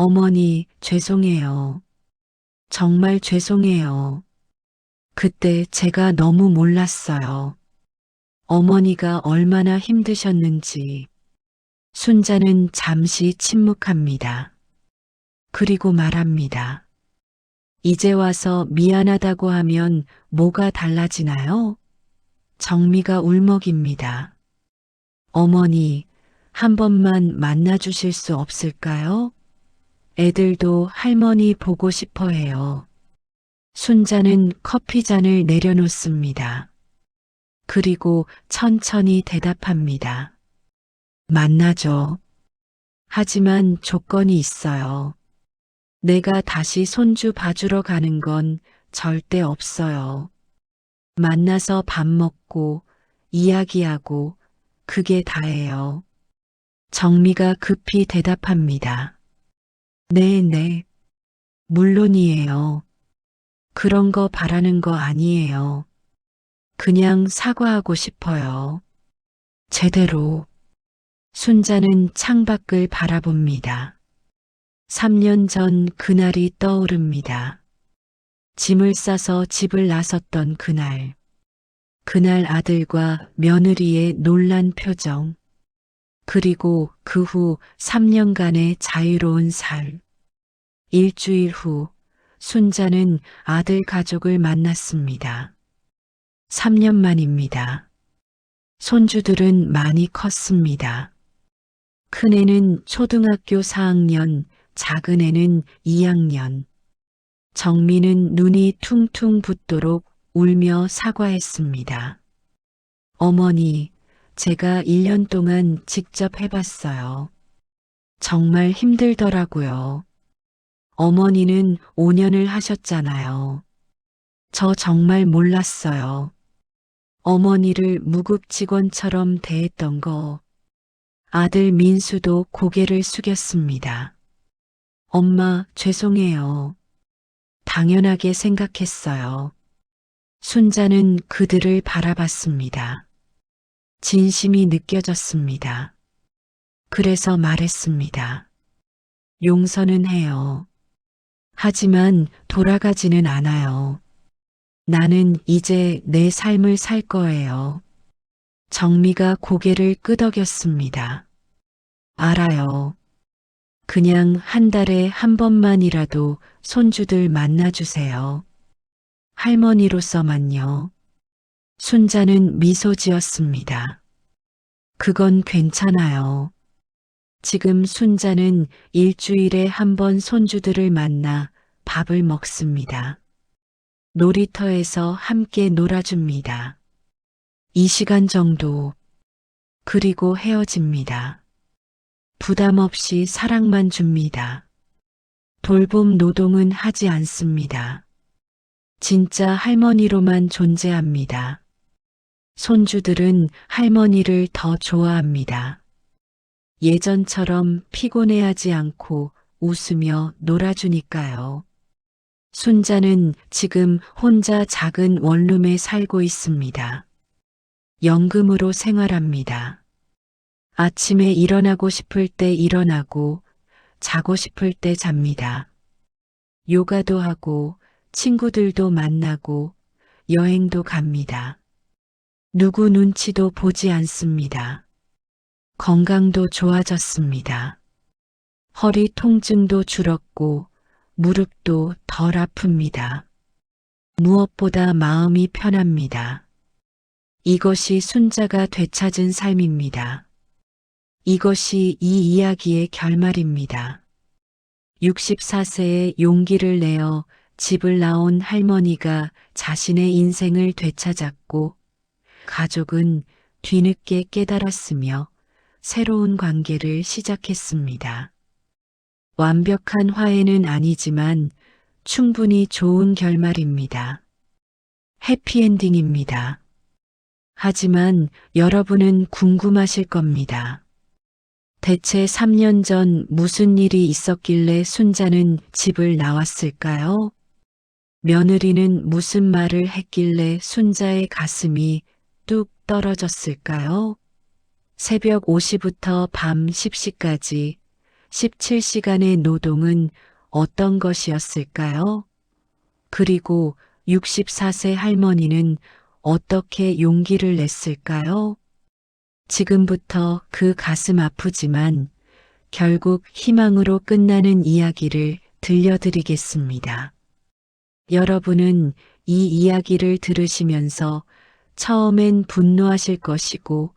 어머니, 죄송해요. 정말 죄송해요. 그때 제가 너무 몰랐어요. 어머니가 얼마나 힘드셨는지. 순자는 잠시 침묵합니다. 그리고 말합니다. 이제 와서 미안하다고 하면 뭐가 달라지나요? 정미가 울먹입니다. 어머니, 한 번만 만나주실 수 없을까요? 애들도 할머니 보고 싶어 해요. 순자는 커피잔을 내려놓습니다. 그리고 천천히 대답합니다. 만나죠. 하지만 조건이 있어요. 내가 다시 손주 봐주러 가는 건 절대 없어요. 만나서 밥 먹고 이야기하고 그게 다예요. 정미가 급히 대답합니다. 네, 네. 물론이에요. 그런 거 바라는 거 아니에요. 그냥 사과하고 싶어요. 제대로. 순자는 창밖을 바라봅니다. 3년 전 그날이 떠오릅니다. 짐을 싸서 집을 나섰던 그날. 그날 아들과 며느리의 놀란 표정. 그리고 그 후 3년간의 자유로운 삶. 일주일 후 순자는 아들 가족을 만났습니다. 3년 만입니다. 손주들은 많이 컸습니다. 큰애는 초등학교 4학년, 작은애는 2학년. 정미는 눈이 퉁퉁 붓도록 울며 사과했습니다. 어머니, 제가 1년 동안 직접 해봤어요. 정말 힘들더라고요. 어머니는 5년을 하셨잖아요. 저 정말 몰랐어요. 어머니를 무급 직원처럼 대했던 거. 아들 민수도 고개를 숙였습니다. 엄마, 죄송해요. 당연하게 생각했어요. 순자는 그들을 바라봤습니다. 진심이 느껴졌습니다. 그래서 말했습니다. 용서는 해요. 하지만 돌아가지는 않아요. 나는 이제 내 삶을 살 거예요. 정미가 고개를 끄덕였습니다. 알아요. 그냥 한 달에 한 번만이라도 손주들 만나주세요. 할머니로서만요. 순자는 미소 지었습니다. 그건 괜찮아요. 지금 순자는 일주일에 한 번 손주들을 만나 밥을 먹습니다. 놀이터에서 함께 놀아줍니다. 2시간 정도. 그리고 헤어집니다. 부담 없이 사랑만 줍니다. 돌봄 노동은 하지 않습니다. 진짜 할머니로만 존재합니다. 손주들은 할머니를 더 좋아합니다. 예전처럼 피곤해하지 않고 웃으며 놀아주니까요. 순자는 지금 혼자 작은 원룸에 살고 있습니다. 연금으로 생활합니다. 아침에 일어나고 싶을 때 일어나고 자고 싶을 때 잡니다. 요가도 하고 친구들도 만나고 여행도 갑니다. 누구 눈치도 보지 않습니다. 건강도 좋아졌습니다. 허리 통증도 줄었고 무릎도 덜 아픕니다. 무엇보다 마음이 편합니다. 이것이 순자가 되찾은 삶입니다. 이것이 이 이야기의 결말입니다. 64세에 용기를 내어 집을 나온 할머니가 자신의 인생을 되찾았고 가족은 뒤늦게 깨달았으며 새로운 관계를 시작했습니다. 완벽한 화해는 아니지만 충분히 좋은 결말입니다. 해피엔딩입니다. 하지만 여러분은 궁금하실 겁니다. 대체 3년 전 무슨 일이 있었길래 순자는 집을 나왔을까요? 며느리는 무슨 말을 했길래 순자의 가슴이 뚝 떨어졌을까요? 새벽 5시부터 밤 10시까지 17시간의 노동은 어떤 것이었을까요? 그리고 64세 할머니는 어떻게 용기를 냈을까요? 지금부터 그 가슴 아프지만 결국 희망으로 끝나는 이야기를 들려드리겠습니다. 여러분은 이 이야기를 들으시면서 처음엔 분노하실 것이고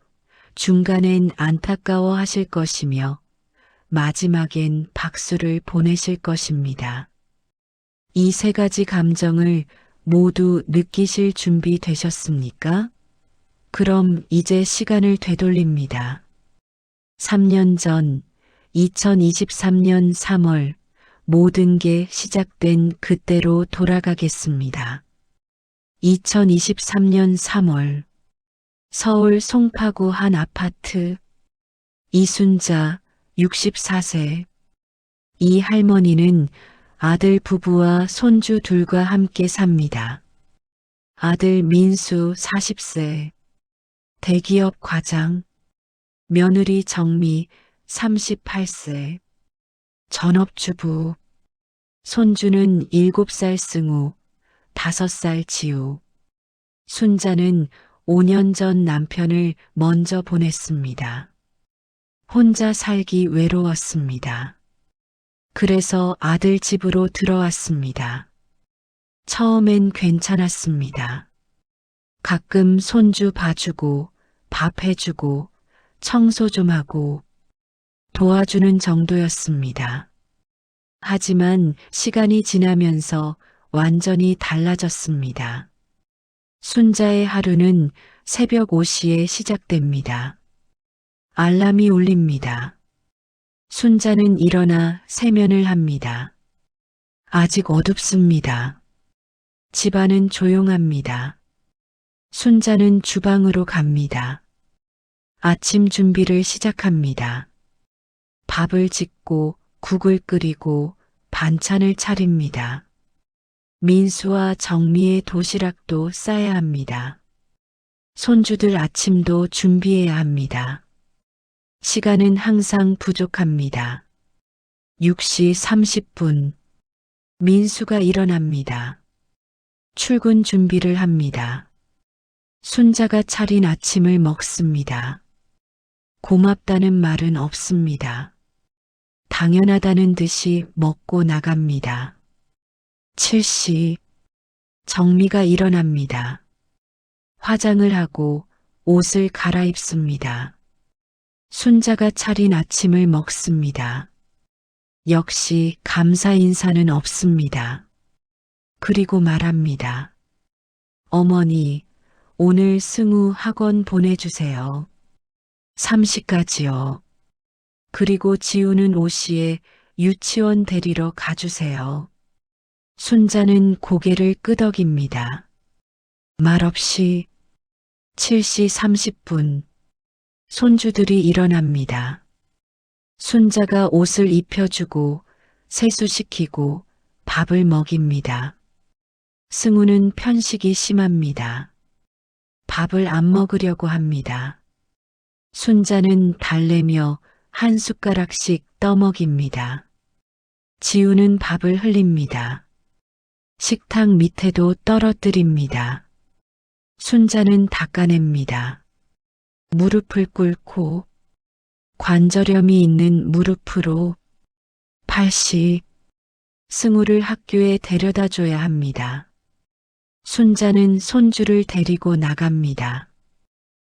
중간엔 안타까워 하실 것이며 마지막엔 박수를 보내실 것입니다. 이 세 가지 감정을 모두 느끼실 준비 되셨습니까? 그럼 이제 시간을 되돌립니다. 3년 전 2023년 3월 모든 게 시작된 그때로 돌아가겠습니다. 2023년 3월 서울 송파구 한 아파트 이순자 64세 이 할머니는 아들 부부와 손주 둘과 함께 삽니다. 아들 민수 40세 대기업 과장 며느리 정미 38세 전업주부 손주는 7살 승우 5살 지우 순자는 5년 전 남편을 먼저 보냈습니다. 혼자 살기 외로웠습니다. 그래서 아들 집으로 들어왔습니다. 처음엔 괜찮았습니다. 가끔 손주 봐주고 밥 해주고 청소 좀 하고 도와주는 정도였습니다. 하지만 시간이 지나면서 완전히 달라졌습니다. 순자의 하루는 새벽 5시에 시작됩니다. 알람이 울립니다. 순자는 일어나 세면을 합니다. 아직 어둡습니다. 집안은 조용합니다. 순자는 주방으로 갑니다. 아침 준비를 시작합니다. 밥을 짓고 국을 끓이고 반찬을 차립니다. 민수와 정미의 도시락도 싸야 합니다. 손주들 아침도 준비해야 합니다. 시간은 항상 부족합니다. 6시 30분 민수가 일어납니다. 출근 준비를 합니다. 순자가 차린 아침을 먹습니다. 고맙다는 말은 없습니다. 당연하다는 듯이 먹고 나갑니다. 7시 정미가 일어납니다. 화장을 하고 옷을 갈아입습니다. 순자가 차린 아침을 먹습니다. 역시 감사 인사는 없습니다. 그리고 말합니다. 어머니, 오늘 승우 학원 보내주세요. 3시까지요. 그리고 지우는 5시에 유치원 데리러 가주세요. 순자는 고개를 끄덕입니다. 말없이 7시 30분 손주들이 일어납니다. 순자가 옷을 입혀주고 세수시키고 밥을 먹입니다. 승우는 편식이 심합니다. 밥을 안 먹으려고 합니다. 순자는 달래며 한 숟가락씩 떠먹입니다. 지우는 밥을 흘립니다. 식탁 밑에도 떨어뜨립니다. 순자는 닦아냅니다. 무릎을 꿇고 관절염이 있는 무릎으로 8시 승우를 학교에 데려다 줘야 합니다. 순자는 손주를 데리고 나갑니다.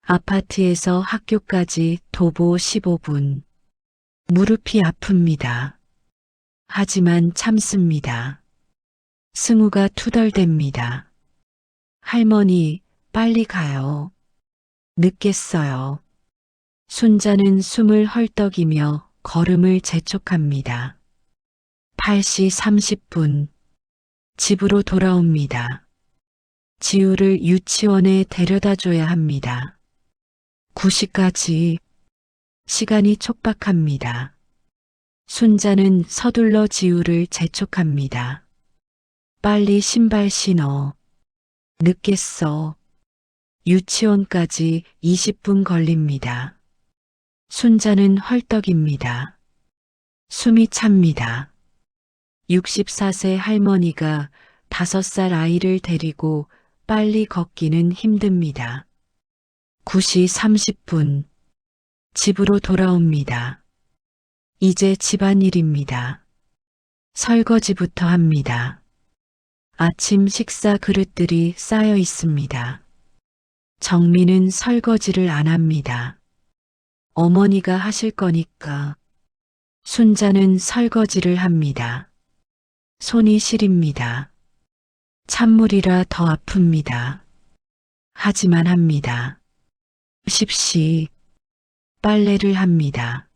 아파트에서 학교까지 도보 15분. 무릎이 아픕니다. 하지만 참습니다. 승우가 투덜댑니다. 할머니, 빨리 가요. 늦겠어요. 순자는 숨을 헐떡이며 걸음을 재촉합니다. 8시 30분. 집으로 돌아옵니다. 지우를 유치원에 데려다 줘야 합니다. 9시까지 시간이 촉박합니다. 순자는 서둘러 지우를 재촉합니다. 빨리 신발 신어. 늦겠어. 유치원까지 20분 걸립니다. 순자는 헐떡입니다. 숨이 찹니다. 64세 할머니가 5살 아이를 데리고 빨리 걷기는 힘듭니다. 9시 30분 집으로 돌아옵니다. 이제 집안일입니다. 설거지부터 합니다. 아침 식사 그릇들이 쌓여 있습니다. 정미는 설거지를 안 합니다. 어머니가 하실 거니까. 순자는 설거지를 합니다. 손이 시립니다. 찬물이라 더 아픕니다. 하지만 합니다. 십시 빨래를 합니다.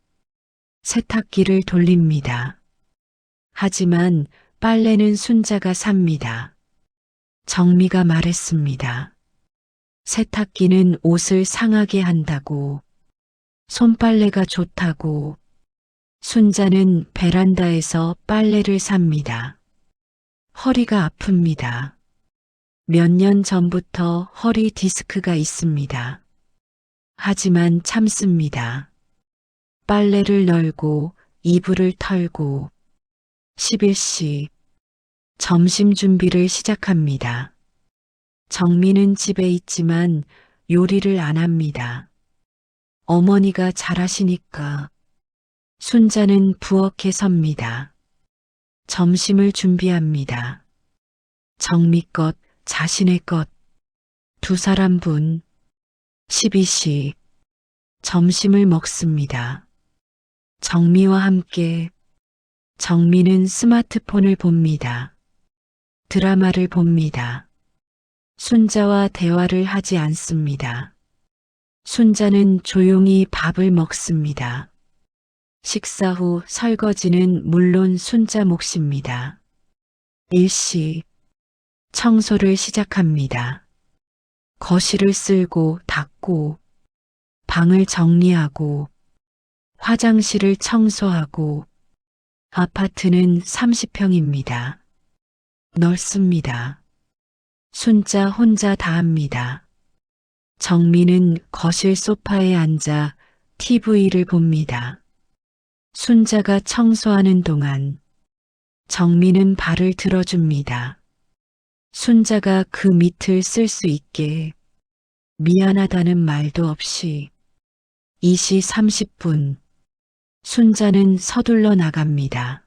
세탁기를 돌립니다. 하지만 빨래는 순자가 삽니다. 정미가 말했습니다. 세탁기는 옷을 상하게 한다고, 손빨래가 좋다고. 순자는 베란다에서 빨래를 삽니다. 허리가 아픕니다. 몇 년 전부터 허리 디스크가 있습니다. 하지만 참습니다. 빨래를 널고 이불을 털고 11시 점심 준비를 시작합니다. 정미는 집에 있지만 요리를 안 합니다. 어머니가 잘하시니까. 순자는 부엌에 섭니다. 점심을 준비합니다. 정미 것, 자신의 것, 두 사람 분. 12시 점심을 먹습니다. 정미와 함께. 정미는 스마트폰을 봅니다. 드라마를 봅니다. 순자와 대화를 하지 않습니다. 순자는 조용히 밥을 먹습니다. 식사 후 설거지는 물론 순자 몫입니다. 일시 청소를 시작합니다. 거실을 쓸고 닦고, 방을 정리하고, 화장실을 청소하고. 아파트는 30평입니다. 넓습니다. 순자 혼자 다 합니다. 정미는 거실 소파에 앉아 TV를 봅니다. 순자가 청소하는 동안 정미는 발을 들어줍니다. 순자가 그 밑을 쓸 수 있게. 미안하다는 말도 없이. 2시 30분 순자는 서둘러 나갑니다.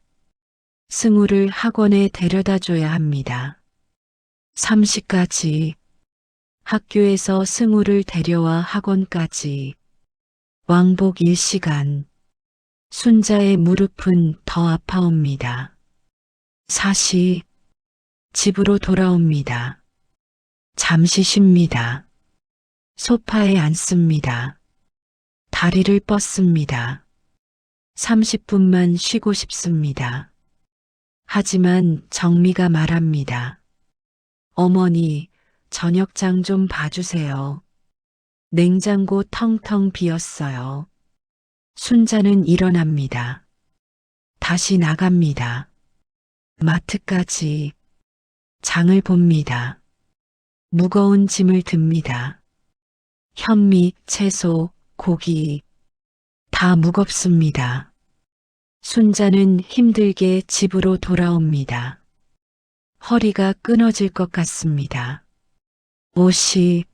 승우를 학원에 데려다 줘야 합니다. 3시까지 학교에서 승우를 데려와 학원까지 왕복 1시간. 순자의 무릎은 더 아파옵니다. 4시 집으로 돌아옵니다. 잠시 쉽니다. 소파에 앉습니다. 다리를 뻗습니다. 30분만 쉬고 싶습니다. 하지만 정미가 말합니다. 어머니, 저녁장 좀 봐주세요. 냉장고 텅텅 비었어요. 순자는 일어납니다. 다시 나갑니다. 마트까지. 장을 봅니다. 무거운 짐을 듭니다. 현미, 채소, 고기. 다 무겁습니다. 순자는 힘들게 집으로 돌아옵니다. 허리가 끊어질 것 같습니다. 5시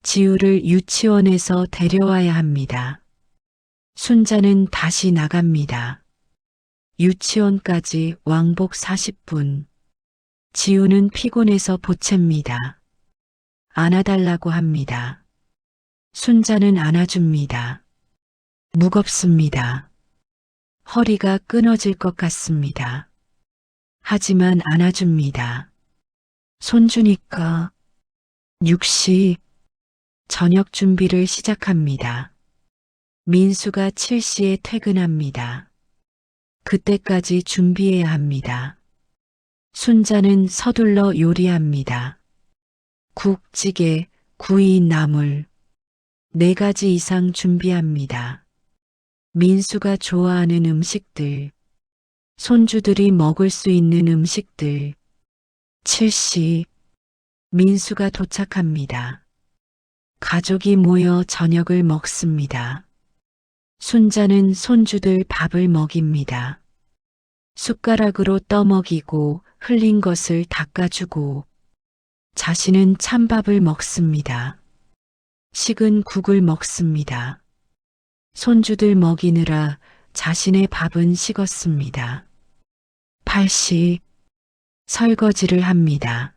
지우를 유치원에서 데려와야 합니다. 순자는 다시 나갑니다. 유치원까지 왕복 40분. 지우는 피곤해서 보챕니다. 안아달라고 합니다. 순자는 안아줍니다. 무겁습니다. 허리가 끊어질 것 같습니다. 하지만 안아줍니다. 손주니까. 6시 저녁 준비를 시작합니다. 민수가 7시에 퇴근합니다. 그때까지 준비해야 합니다. 순자는 서둘러 요리합니다. 국, 찌개, 구이, 나물. 4가지 이상 준비합니다. 민수가 좋아하는 음식들. 손주들이 먹을 수 있는 음식들. 7시 민수가 도착합니다. 가족이 모여 저녁을 먹습니다. 순자는 손주들 밥을 먹입니다. 숟가락으로 떠먹이고 흘린 것을 닦아주고 자신은 찬밥을 먹습니다. 식은 국을 먹습니다. 손주들 먹이느라 자신의 밥은 식었습니다. 80. 설거지를 합니다.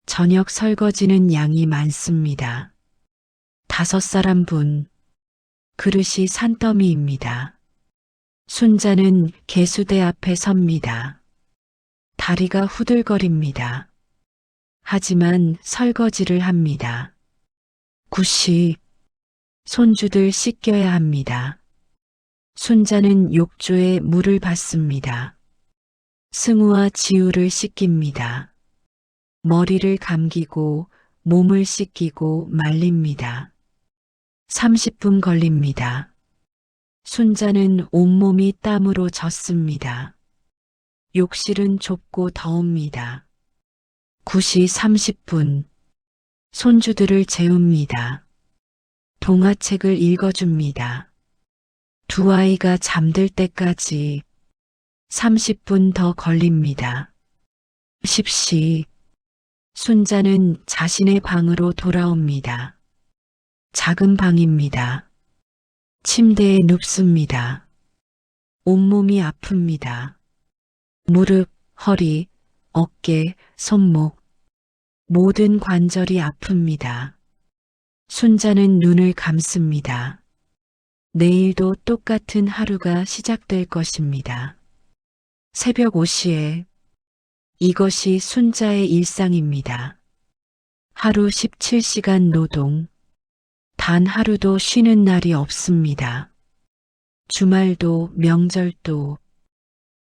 저녁 설거지는 양이 많습니다. 5사람분. 그릇이 산더미입니다. 순자는 개수대 앞에 섭니다. 다리가 후들거립니다. 하지만 설거지를 합니다. 90. 손주들 씻겨야 합니다. 순자는 욕조에 물을 받습니다. 승우와 지우를 씻깁니다. 머리를 감기고 몸을 씻기고 말립니다. 30분 걸립니다. 순자는 온몸이 땀으로 젖습니다. 욕실은 좁고 더웁니다. 9시 30분. 손주들을 재웁니다. 동화책을 읽어줍니다. 두 아이가 잠들 때까지 30분 더 걸립니다. 10시. 순자는 자신의 방으로 돌아옵니다. 작은 방입니다. 침대에 눕습니다. 온몸이 아픕니다. 무릎, 허리, 어깨, 손목, 모든 관절이 아픕니다. 순자는 눈을 감습니다. 내일도 똑같은 하루가 시작될 것입니다. 새벽 5시에 이것이 순자의 일상입니다. 하루 17시간 노동, 단 하루도 쉬는 날이 없습니다. 주말도 명절도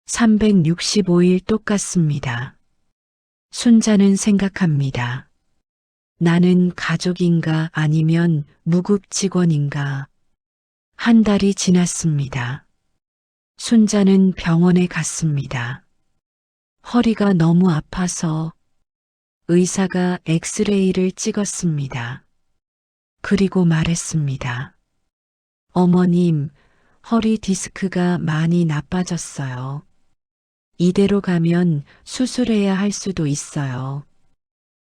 365일 똑같습니다. 순자는 생각합니다. 나는 가족인가 아니면 무급 직원인가. 한 달이 지났습니다. 순자는 병원에 갔습니다. 허리가 너무 아파서 의사가 엑스레이를 찍었습니다. 그리고 말했습니다. 어머님, 허리 디스크가 많이 나빠졌어요. 이대로 가면 수술해야 할 수도 있어요.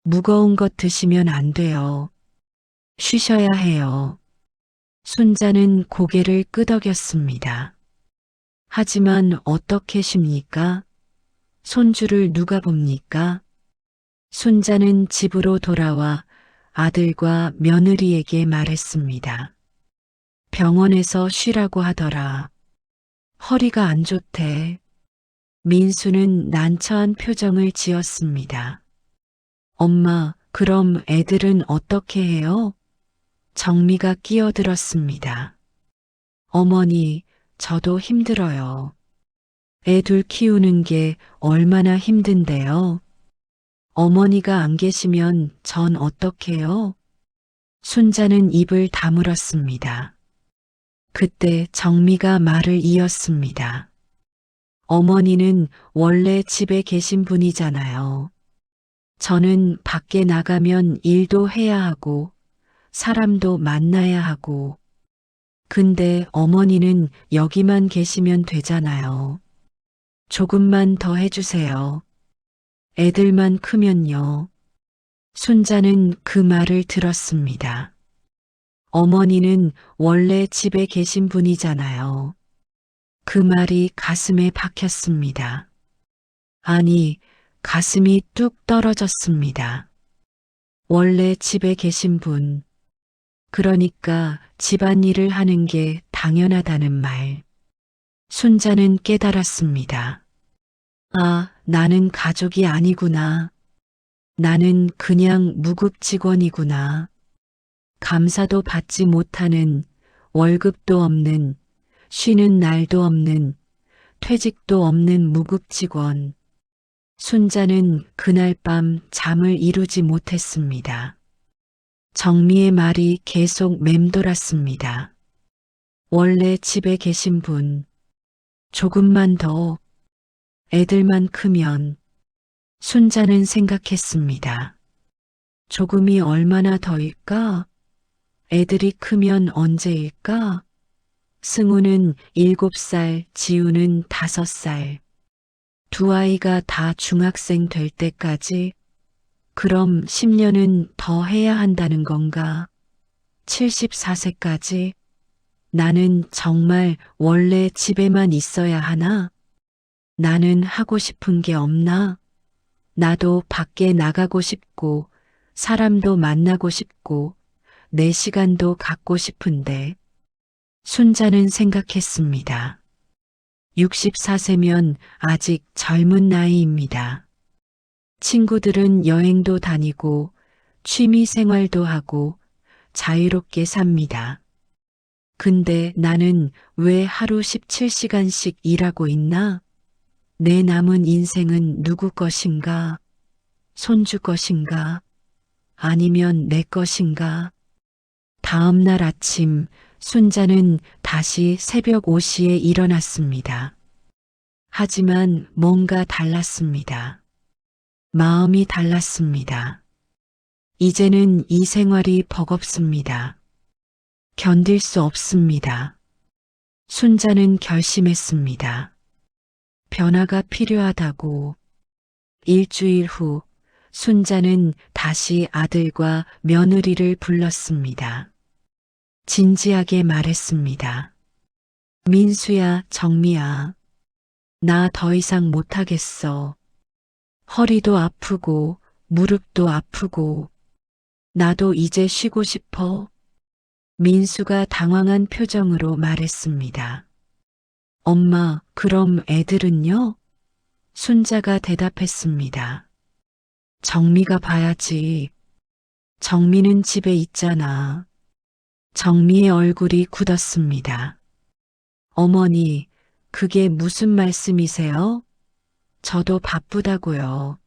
무거운 것 드시면 안 돼요. 쉬셔야 해요. 순자는 고개를 끄덕였습니다. 하지만 어떻게 쉽니까? 손주를 누가 봅니까? 순자는 집으로 돌아와 아들과 며느리에게 말했습니다. 병원에서 쉬라고 하더라. 허리가 안 좋대. 민수는 난처한 표정을 지었습니다. 엄마, 그럼 애들은 어떻게 해요? 정미가 끼어들었습니다. 어머니, 저도 힘들어요. 애 둘 키우는 게 얼마나 힘든데요. 어머니가 안 계시면 전 어떡해요? 순자는 입을 다물었습니다. 그때 정미가 말을 이었습니다. 어머니는 원래 집에 계신 분이잖아요. 저는 밖에 나가면 일도 해야 하고 사람도 만나야 하고 근데 어머니는 여기만 계시면 되잖아요. 조금만 더 해주세요. 애들만 크면요. 순자는 그 말을 들었습니다. 어머니는 원래 집에 계신 분이잖아요. 그 말이 가슴에 박혔습니다. 아니, 가슴이 뚝 떨어졌습니다. 원래 집에 계신 분, 그러니까 집안일을 하는 게 당연하다는 말. 순자는 깨달았습니다. 아, 나는 가족이 아니구나. 나는 그냥 무급 직원이구나. 감사도 받지 못하는, 월급도 없는, 쉬는 날도 없는, 퇴직도 없는 무급 직원. 순자는 그날 밤 잠을 이루지 못했습니다. 정미의 말이 계속 맴돌았습니다. 원래 집에 계신 분, 조금만 더, 애들만 크면, 순자는 생각했습니다. 조금이 얼마나 더일까? 애들이 크면 언제일까? 승우는 7살, 지우는 5살. 두 아이가 다 중학생 될 때까지 그럼 10년은 더 해야 한다는 건가? 74세까지 나는 정말 원래 집에만 있어야 하나? 나는 하고 싶은 게 없나? 나도 밖에 나가고 싶고 사람도 만나고 싶고 내 시간도 갖고 싶은데 순자는 생각했습니다. 64세면 아직 젊은 나이입니다. 친구들은 여행도 다니고 취미 생활도 하고 자유롭게 삽니다. 근데 나는 왜 하루 17시간씩 일하고 있나? 내 남은 인생은 누구 것인가? 손주 것인가? 아니면 내 것인가? 다음 날 아침 순자는 다시 새벽 5시에 일어났습니다. 하지만 뭔가 달랐습니다. 마음이 달랐습니다. 이제는 이 생활이 버겁습니다. 견딜 수 없습니다. 순자는 결심했습니다. 변화가 필요하다고. 일주일 후 순자는 다시 아들과 며느리를 불렀습니다. 진지하게 말했습니다. 민수야, 정미야. 나 더 이상 못하겠어. 허리도 아프고 무릎도 아프고 나도 이제 쉬고 싶어. 민수가 당황한 표정으로 말했습니다. 엄마, 그럼 애들은요? 순자가 대답했습니다. 정미가 봐야지. 정미는 집에 있잖아. 정미의 얼굴이 굳었습니다. 어머니, 그게 무슨 말씀이세요? 저도 바쁘다고요.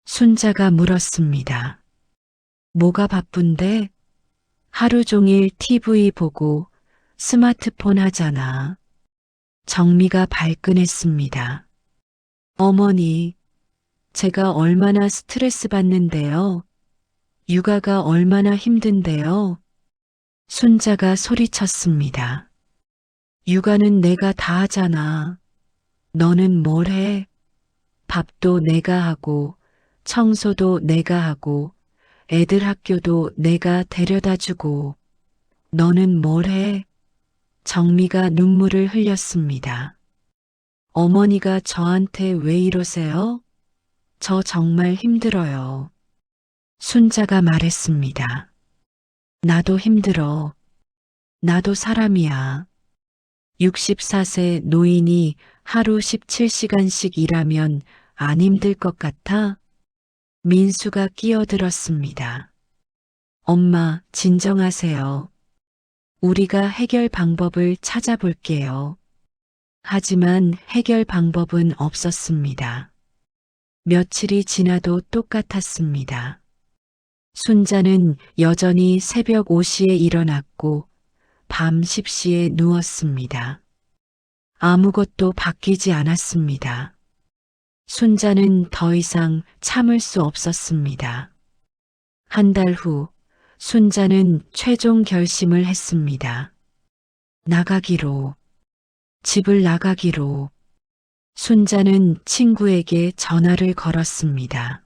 순자가 물었습니다. 뭐가 바쁜데? 하루 종일 TV 보고 스마트폰 하잖아. 정미가 발끈했습니다. 어머니, 제가 얼마나 스트레스 받는데요. 육아가 얼마나 힘든데요. 순자가 소리쳤습니다. 육아는 내가 다 하잖아. 너는 뭘 해? 밥도 내가 하고, 청소도 내가 하고, 애들 학교도 내가 데려다 주고, 너는 뭘 해? 정미가 눈물을 흘렸습니다. 어머니가 저한테 왜 이러세요? 저 정말 힘들어요. 순자가 말했습니다. 나도 힘들어. 나도 사람이야. 64세 노인이 하루 17시간씩 일하면 안 힘들 것 같아? 민수가 끼어들었습니다. 엄마, 진정하세요. 우리가 해결 방법을 찾아볼게요. 하지만 해결 방법은 없었습니다. 며칠이 지나도 똑같았습니다. 순자는 여전히 새벽 5시에 일어났고 밤 10시에 누웠습니다. 아무것도 바뀌지 않았습니다. 순자는 더 이상 참을 수 없었습니다. 한 달 후 순자는 최종 결심을 했습니다. 나가기로, 집을 나가기로. 순자는 친구에게 전화를 걸었습니다.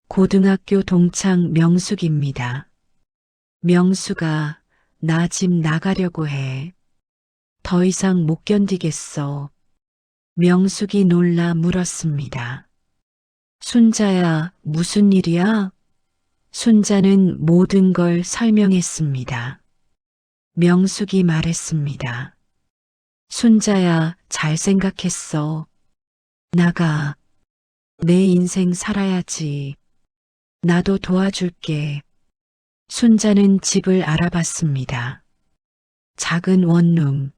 고등학교 동창 명숙입니다. 명숙아, 나 집 나가려고 해. 더 이상 못 견디겠어. 명숙이 놀라 물었습니다. 순자야, 무슨 일이야? 순자는 모든 걸 설명했습니다. 명숙이 말했습니다. 순자야, 잘 생각했어. 나가. 내 인생 살아야지. 나도 도와줄게. 순자는 집을 알아봤습니다. 작은 원룸,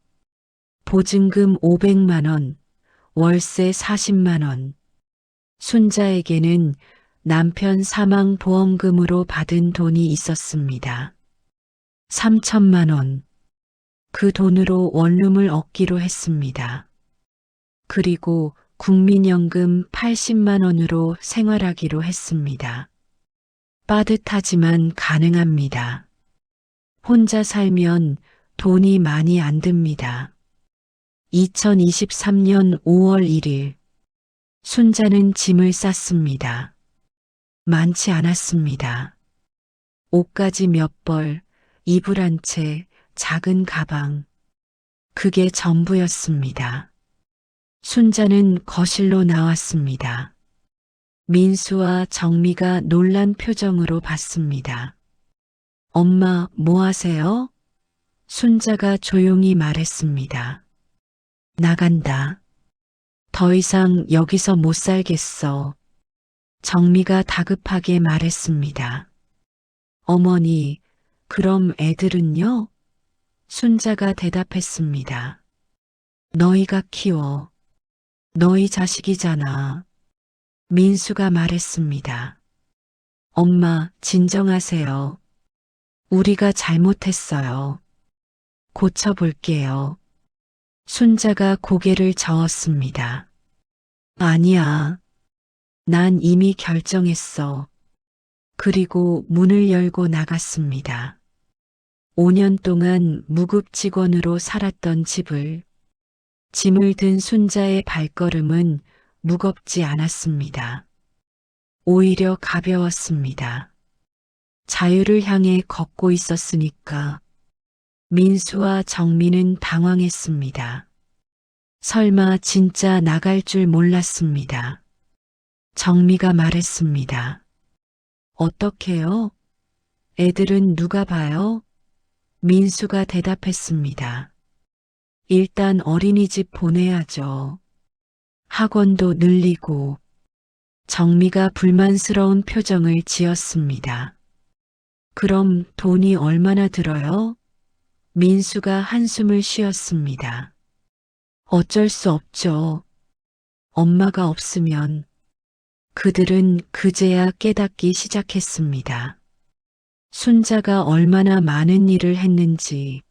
보증금 500만 원, 월세 40만 원. 순자에게는 남편 사망 보험금으로 받은 돈이 있었습니다. 3천만 원. 그 돈으로 원룸을 얻기로 했습니다. 그리고 국민연금 80만 원으로 생활하기로 했습니다. 빠듯하지만 가능합니다. 혼자 살면 돈이 많이 안 듭니다. 2023년 5월 1일 순자는 짐을 쌌습니다. 많지 않았습니다. 옷가지 몇 벌, 이불 한 채, 작은 가방. 그게 전부였습니다. 순자는 거실로 나왔습니다. 민수와 정미가 놀란 표정으로 봤습니다. 엄마, 뭐 하세요? 순자가 조용히 말했습니다. 나간다. 더 이상 여기서 못 살겠어. 정미가 다급하게 말했습니다. 어머니, 그럼 애들은요? 순자가 대답했습니다. 너희가 키워. 너희 자식이잖아. 민수가 말했습니다. 엄마, 진정하세요. 우리가 잘못했어요. 고쳐볼게요. 순자가 고개를 저었습니다. 아니야. 난 이미 결정했어. 그리고 문을 열고 나갔습니다. 5년 동안 무급 직원으로 살았던 집을, 짐을 든 순자의 발걸음은 무겁지 않았습니다. 오히려 가벼웠습니다. 자유를 향해 걷고 있었으니까. 민수와 정미는 당황했습니다. 설마 진짜 나갈 줄 몰랐습니다. 정미가 말했습니다. 어떡해요? 애들은 누가 봐요? 민수가 대답했습니다. 일단 어린이집 보내야죠. 학원도 늘리고. 정미가 불만스러운 표정을 지었습니다. 그럼 돈이 얼마나 들어요? 민수가 한숨을 쉬었습니다. 어쩔 수 없죠. 엄마가 없으면. 그들은 그제야 깨닫기 시작했습니다. 순자가 얼마나 많은 일을 했는지,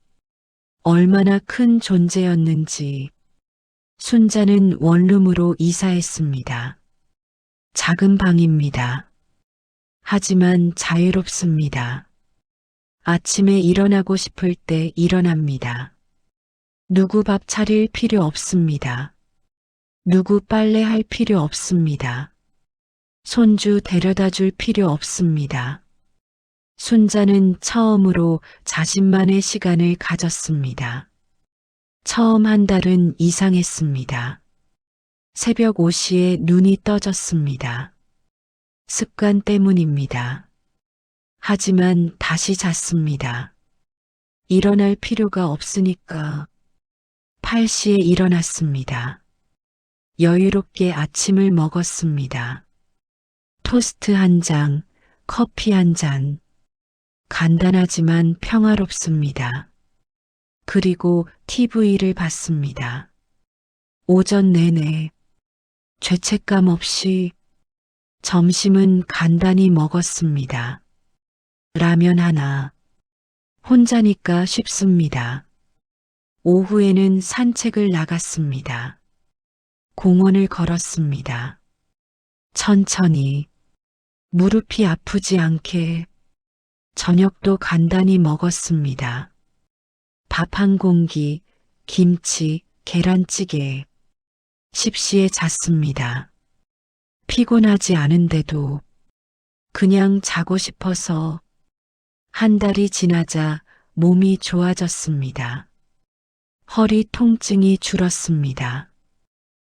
얼마나 큰 존재였는지. 순자는 원룸으로 이사했습니다. 작은 방입니다. 하지만 자유롭습니다. 아침에 일어나고 싶을 때 일어납니다. 누구 밥 차릴 필요 없습니다. 누구 빨래할 필요 없습니다. 손주 데려다 줄 필요 없습니다. 순자는 처음으로 자신만의 시간을 가졌습니다. 처음 한 달은 이상했습니다. 새벽 5시에 눈이 떠졌습니다. 습관 때문입니다. 하지만 다시 잤습니다. 일어날 필요가 없으니까 8시에 일어났습니다. 여유롭게 아침을 먹었습니다. 토스트 한 장, 커피 한 잔. 간단하지만 평화롭습니다. 그리고 TV를 봤습니다. 오전 내내 죄책감 없이. 점심은 간단히 먹었습니다. 라면 하나. 혼자니까 쉽습니다. 오후에는 산책을 나갔습니다. 공원을 걸었습니다. 천천히. 무릎이 아프지 않게. 저녁도 간단히 먹었습니다. 밥 한 공기, 김치, 계란찌개. 10시에 잤습니다. 피곤하지 않은데도 그냥 자고 싶어서. 한 달이 지나자 몸이 좋아졌습니다. 허리 통증이 줄었습니다.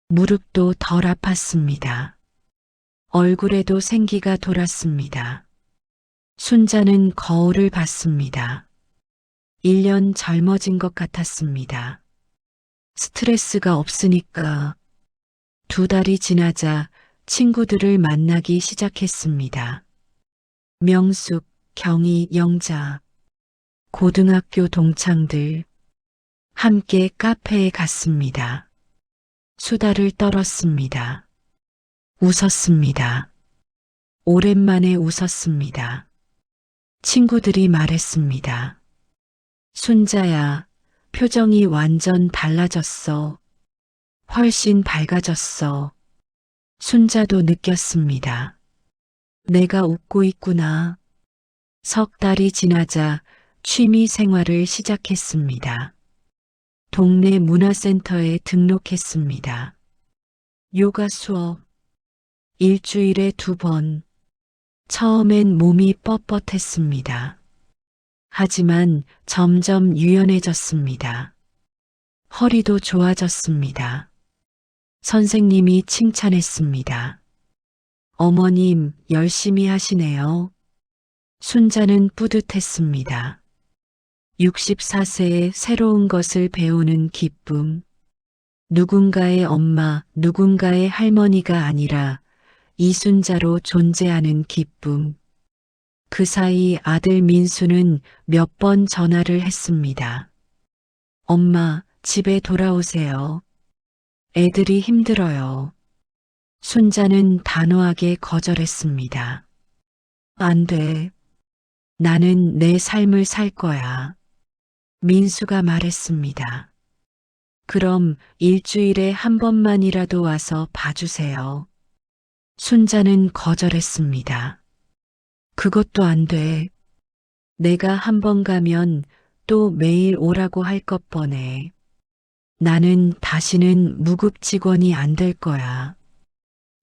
무릎도 덜 아팠습니다. 얼굴에도 생기가 돌았습니다. 순자는 거울을 봤습니다. 1년 젊어진 것 같았습니다. 스트레스가 없으니까. 2달이 지나자 친구들을 만나기 시작했습니다. 명숙, 경희, 영자, 고등학교 동창들. 함께 카페에 갔습니다. 수다를 떨었습니다. 웃었습니다. 오랜만에 웃었습니다. 친구들이 말했습니다. 순자야, 표정이 완전 달라졌어. 훨씬 밝아졌어. 순자도 느꼈습니다. 내가 웃고 있구나. 석 달이 지나자 취미 생활을 시작했습니다. 동네 문화센터에 등록했습니다. 요가 수업, 일주일에 2번. 처음엔 몸이 뻣뻣했습니다. 하지만 점점 유연해졌습니다. 허리도 좋아졌습니다. 선생님이 칭찬했습니다. 어머님, 열심히 하시네요. 순자는 뿌듯했습니다. 64세에 새로운 것을 배우는 기쁨. 누군가의 엄마, 누군가의 할머니가 아니라 이순자로 존재하는 기쁨. 그 사이 아들 민수는 몇 번 전화를 했습니다. 엄마, 집에 돌아오세요. 애들이 힘들어요. 순자는 단호하게 거절했습니다. 안 돼. 나는 내 삶을 살 거야. 민수가 말했습니다. 그럼 일주일에 한 번만이라도 와서 봐주세요. 순자는 거절했습니다. 그것도 안 돼. 내가 한 번 가면 또 매일 오라고 할 것 뻔해. 나는 다시는 무급 직원이 안 될 거야.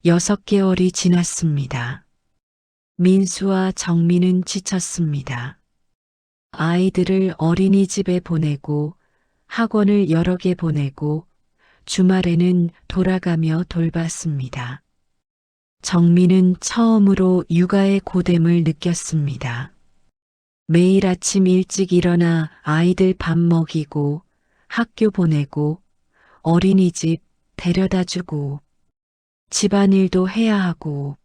6개월이 지났습니다. 민수와 정민은 지쳤습니다. 아이들을 어린이집에 보내고 학원을 여러 개 보내고 주말에는 돌아가며 돌봤습니다. 정민은 처음으로 육아의 고됨을 느꼈습니다. 매일 아침 일찍 일어나 아이들 밥 먹이고 학교 보내고 어린이집 데려다 주고 집안일도 해야 하고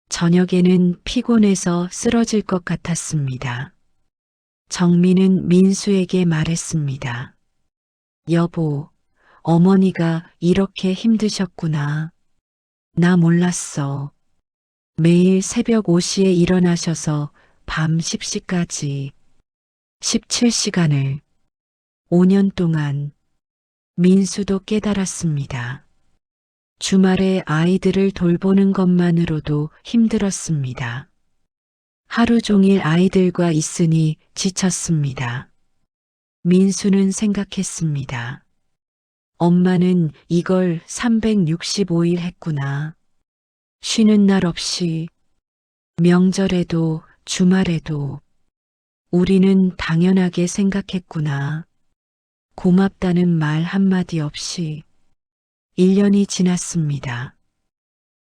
저녁에는 피곤해서 쓰러질 것 같았습니다. 정민은 민수에게 말했습니다. 여보, 어머니가 이렇게 힘드셨구나. 나 몰랐어. 매일 새벽 5시에 일어나셔서 밤 10시까지 17시간을 5년 동안. 민수도 깨달았습니다. 주말에 아이들을 돌보는 것만으로도 힘들었습니다. 하루 종일 아이들과 있으니 지쳤습니다. 민수는 생각했습니다. 엄마는 이걸 365일 했구나. 쉬는 날 없이, 명절에도 주말에도 우리는 당연하게 생각했구나. 고맙다는 말 한마디 없이 1년이 지났습니다.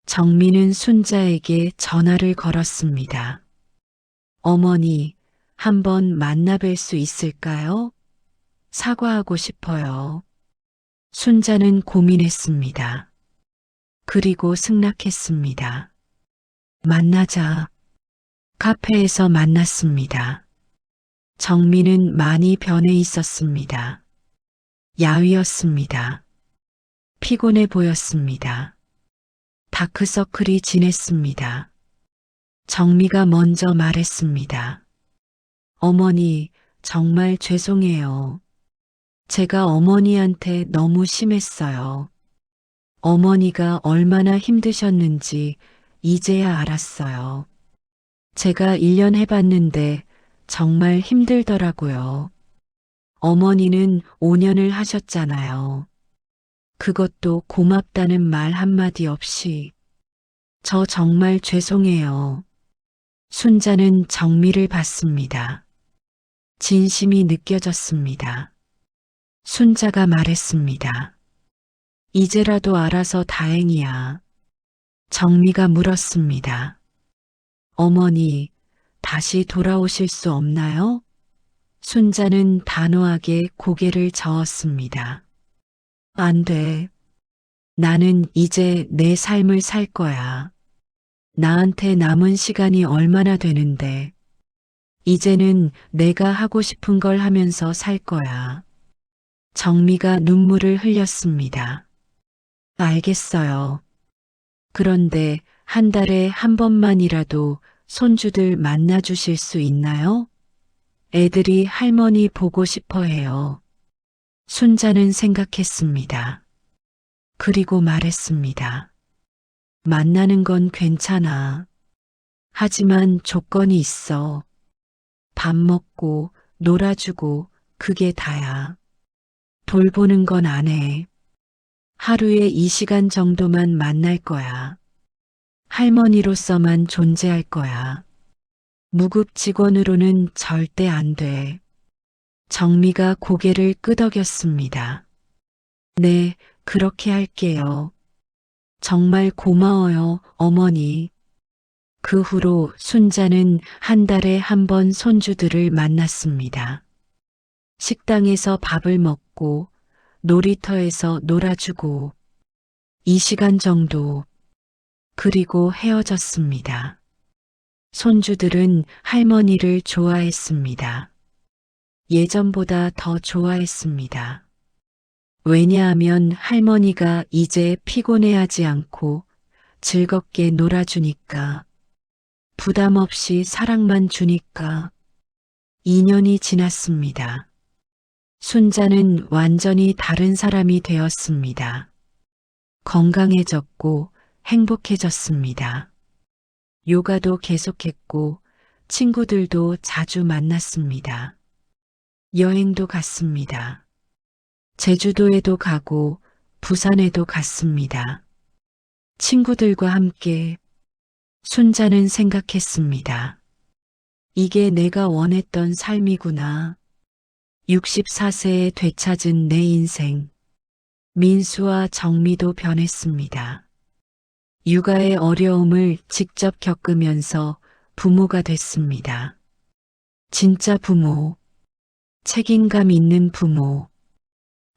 정민은 순자에게 전화를 걸었습니다. 어머니, 한번 만나뵐 수 있을까요? 사과하고 싶어요. 순자는 고민했습니다. 그리고 승낙했습니다. 만나자. 카페에서 만났습니다. 정민은 많이 변해 있었습니다. 야위었습니다. 피곤해 보였습니다. 다크서클이 진했습니다. 정미가 먼저 말했습니다. 어머니, 정말 죄송해요. 제가 어머니한테 너무 심했어요. 어머니가 얼마나 힘드셨는지 이제야 알았어요. 제가 1년 해봤는데 정말 힘들더라고요. 어머니는 5년을 하셨잖아요. 그것도 고맙다는 말 한마디 없이. 저 정말 죄송해요. 순자는 정미를 봤습니다. 진심이 느껴졌습니다. 순자가 말했습니다. 이제라도 알아서 다행이야. 정미가 물었습니다. 어머니, 다시 돌아오실 수 없나요? 순자는 단호하게 고개를 저었습니다. 안 돼. 나는 이제 내 삶을 살 거야. 나한테 남은 시간이 얼마나 되는데. 이제는 내가 하고 싶은 걸 하면서 살 거야. 정미가 눈물을 흘렸습니다. 알겠어요. 그런데 한 달에 한 번만이라도 손주들 만나 주실 수 있나요? 애들이 할머니 보고 싶어 해요. 순자는 생각했습니다. 그리고 말했습니다. 만나는 건 괜찮아. 하지만 조건이 있어. 밥 먹고 놀아주고 그게 다야. 돌보는 건 안 해. 하루에 2시간 정도만 만날 거야. 할머니로서만 존재할 거야. 무급 직원으로는 절대 안 돼. 정미가 고개를 끄덕였습니다. 네, 그렇게 할게요. 정말 고마워요, 어머니. 그 후로 순자는 한 달에 한 번 손주들을 만났습니다. 식당에서 밥을 먹고 놀이터에서 놀아주고 2시간 정도 그리고 헤어졌습니다. 손주들은 할머니를 좋아했습니다. 예전보다 더 좋아했습니다. 왜냐하면 할머니가 이제 피곤해하지 않고 즐겁게 놀아주니까, 부담 없이 사랑만 주니까. 2년이 지났습니다. 순자는 완전히 다른 사람이 되었습니다. 건강해졌고 행복해졌습니다. 요가도 계속했고 친구들도 자주 만났습니다. 여행도 갔습니다. 제주도에도 가고 부산에도 갔습니다. 친구들과 함께. 순자는 생각했습니다. 이게 내가 원했던 삶이구나. 64세에 되찾은 내 인생. 민수와 정미도 변했습니다. 육아의 어려움을 직접 겪으면서 부모가 됐습니다. 진짜 부모, 책임감 있는 부모,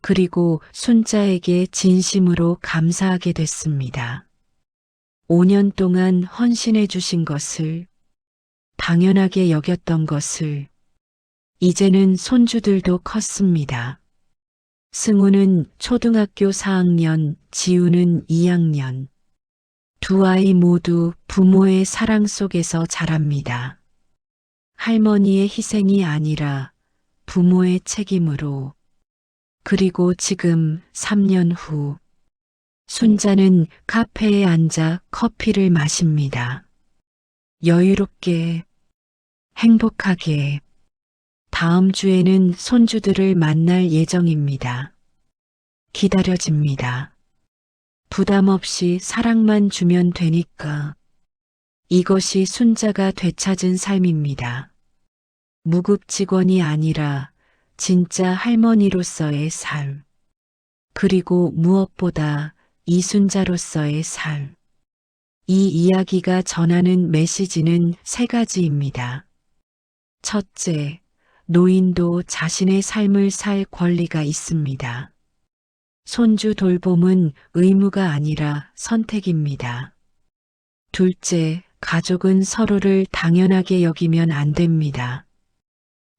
그리고 순자에게 진심으로 감사하게 됐습니다. 5년 동안 헌신해 주신 것을, 당연하게 여겼던 것을, 이제는 손주들도 컸습니다. 승우는 초등학교 4학년, 지우는 2학년. 두 아이 모두 부모의 사랑 속에서 자랍니다. 할머니의 희생이 아니라 부모의 책임으로. 그리고 지금 3년 후, 순자는 카페에 앉아 커피를 마십니다. 여유롭게, 행복하게. 다음 주에는 손주들을 만날 예정입니다. 기다려집니다. 부담 없이 사랑만 주면 되니까. 이것이 순자가 되찾은 삶입니다. 무급 직원이 아니라 진짜 할머니로서의 삶. 그리고 무엇보다 이순자로서의 삶. 이 이야기가 전하는 메시지는 3가지입니다. 첫째, 노인도 자신의 삶을 살 권리가 있습니다. 손주 돌봄은 의무가 아니라 선택입니다. 둘째, 가족은 서로를 당연하게 여기면 안 됩니다.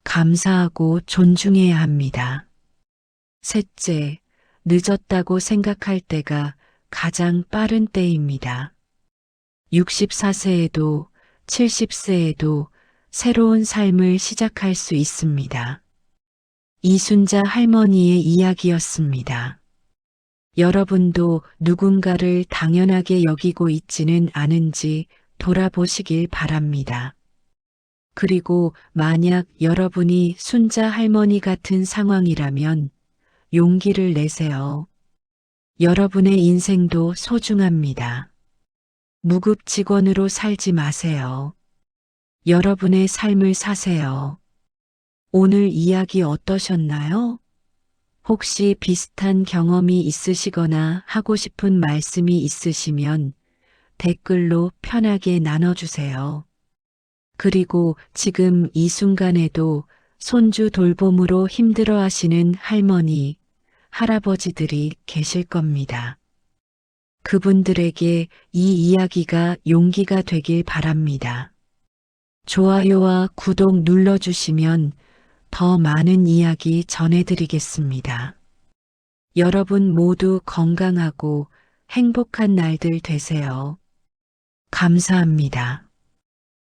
감사하고 존중해야 합니다. 셋째, 늦었다고 생각할 때가 가장 빠른 때입니다. 64세에도 70세에도 새로운 삶을 시작할 수 있습니다. 이순자 할머니의 이야기였습니다. 여러분도 누군가를 당연하게 여기고 있지는 않은지 돌아보시길 바랍니다. 그리고 만약 여러분이 순자 할머니 같은 상황이라면 용기를 내세요. 여러분의 인생도 소중합니다. 무급 직원으로 살지 마세요. 여러분의 삶을 사세요. 오늘 이야기 어떠셨나요? 혹시 비슷한 경험이 있으시거나 하고 싶은 말씀이 있으시면 댓글로 편하게 나눠주세요. 그리고 지금 이 순간에도 손주 돌봄으로 힘들어 하시는 할머니, 할아버지들이 계실 겁니다. 그분들에게 이 이야기가 용기가 되길 바랍니다. 좋아요와 구독 눌러주시면 더 많은 이야기 전해드리겠습니다. 여러분 모두 건강하고 행복한 날들 되세요. 감사합니다.